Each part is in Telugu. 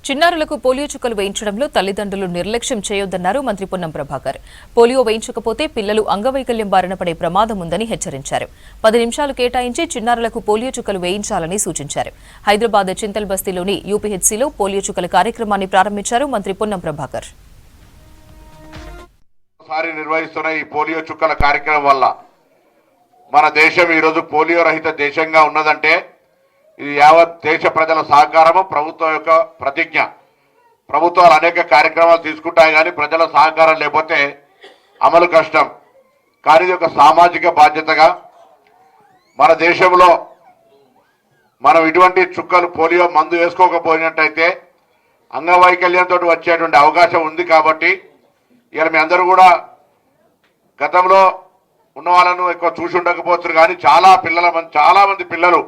చిన్నారులకు పోలియో చుక్కలు వేయించడంలో తల్లిదండ్రులు నిర్లక్ష్యం చేయొద్దన్నారు మంత్రి పొన్నం ప్రభాకర్. పోలియో వేయించకపోతే పిల్లలు అంగవైకల్యం బారిన పడే ప్రమాదం ఉందని హెచ్చరించారు. 10 నిమిషాలు కేటాయించి చిన్నారులకు పోలియో చుక్కలు వేయించాలని సూచించారు. హైదరాబాద్ చింతల్ బస్తీలోని యూపీహెచ్సీలో పోలియో చుక్కల కార్యక్రమాన్ని ప్రారంభించారు మంత్రి పొన్నం ప్రభాకర్. నిర్వహిస్తున్న ఈ పోలియో చుక్కల కార్యక్రమం వల్ల మన దేశం ఈ రోజు పోలియో రహిత దేశంగా ఉన్నదంటే ఇది యావత్ దేశ ప్రజల సహకారము, ప్రభుత్వం యొక్క ప్రతిజ్ఞ. ప్రభుత్వాలు అనేక కార్యక్రమాలు తీసుకుంటాయి కానీ ప్రజల సహకారం లేకపోతే అమలు కష్టం. కానీ ఇది ఒక సామాజిక బాధ్యతగా మన దేశంలో మనం ఇటువంటి చుక్కలు పోలియో మందు వేసుకోకపోయినట్టయితే అంగవైకల్యంతో వచ్చేటువంటి అవకాశం ఉంది. కాబట్టి ఇవాళ మీ అందరూ కూడా గతంలో ఉన్న వాళ్ళను ఎక్కువ చూసి ఉండకపోతున్నారు కానీ చాలా మంది పిల్లలు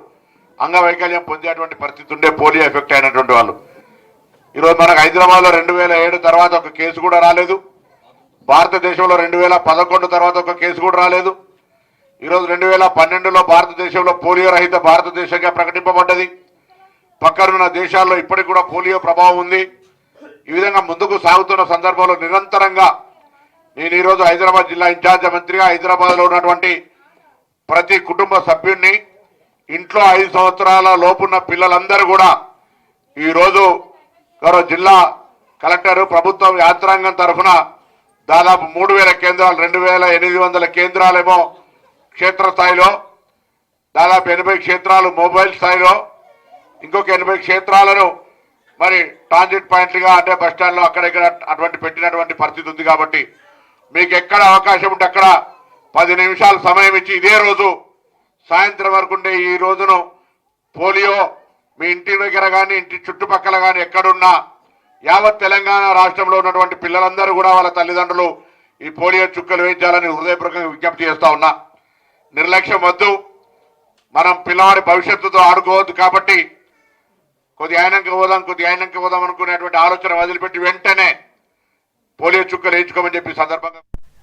అంగవైకల్యం పొందేటువంటి పరిస్థితి ఉండే పోలియో ఎఫెక్ట్ అయినటువంటి వాళ్ళు. ఈరోజు మనకు హైదరాబాద్లో 2007 తర్వాత ఒక కేసు కూడా రాలేదు. భారతదేశంలో 2011 తర్వాత ఒక కేసు కూడా రాలేదు. ఈరోజు 2012లో భారతదేశంలో పోలియో రహిత భారతదేశంగా ప్రకటింపబడ్డది. పక్కనున్న దేశాల్లో ఇప్పటికి కూడా పోలియో ప్రభావం ఉంది. ఈ విధంగా ముందుకు సాగుతున్న సందర్భంలో నిరంతరంగా నేను ఈరోజు హైదరాబాద్ జిల్లా ఇన్ఛార్జ్ మంత్రిగా హైదరాబాద్లో ఉన్నటువంటి ప్రతి కుటుంబ సభ్యుడిని ఇంట్లో 5 సంవత్సరాల లోపున్న పిల్లలందరూ కూడా ఈరోజు గౌరవ జిల్లా కలెక్టర్ ప్రభుత్వం యాంత్రాంగం తరఫున దాదాపు 3000 కేంద్రాలు, 2800 కేంద్రాలేమో క్షేత్రస్థాయిలో, దాదాపు 80 క్షేత్రాలు మొబైల్ స్థాయిలో, ఇంకొక 80 క్షేత్రాలను మరి ట్రాన్సిట్ పాయింట్లుగా అంటే బస్టాండ్లో అక్కడెక్కడ అటువంటి పెట్టినటువంటి పరిస్థితి ఉంది. కాబట్టి మీకు ఎక్కడ అవకాశం ఉంటే అక్కడ 10 నిమిషాలు సమయం ఇచ్చి ఇదే రోజు సాయంత్రం వరకు ఉండే ఈ రోజును పోలియో మీ ఇంటి దగ్గర కానీ ఇంటి చుట్టుపక్కల కానీ ఎక్కడున్నా యావత్ తెలంగాణ రాష్ట్రంలో ఉన్నటువంటి పిల్లలందరూ కూడా వాళ్ళ తల్లిదండ్రులు ఈ పోలియో చుక్కలు వేయించాలని హృదయపూర్వకంగా విజ్ఞప్తి చేస్తా ఉన్నా. నిర్లక్ష్యం వద్దు. మనం పిల్లవాడి భవిష్యత్తుతో ఆడుకోవద్దు. కాబట్టి కొద్ది ఆయనంక పోదాం అనుకునేటువంటి ఆలోచన వదిలిపెట్టి వెంటనే పోలియో చుక్కలు వేయించుకోమని చెప్పి సందర్భంగా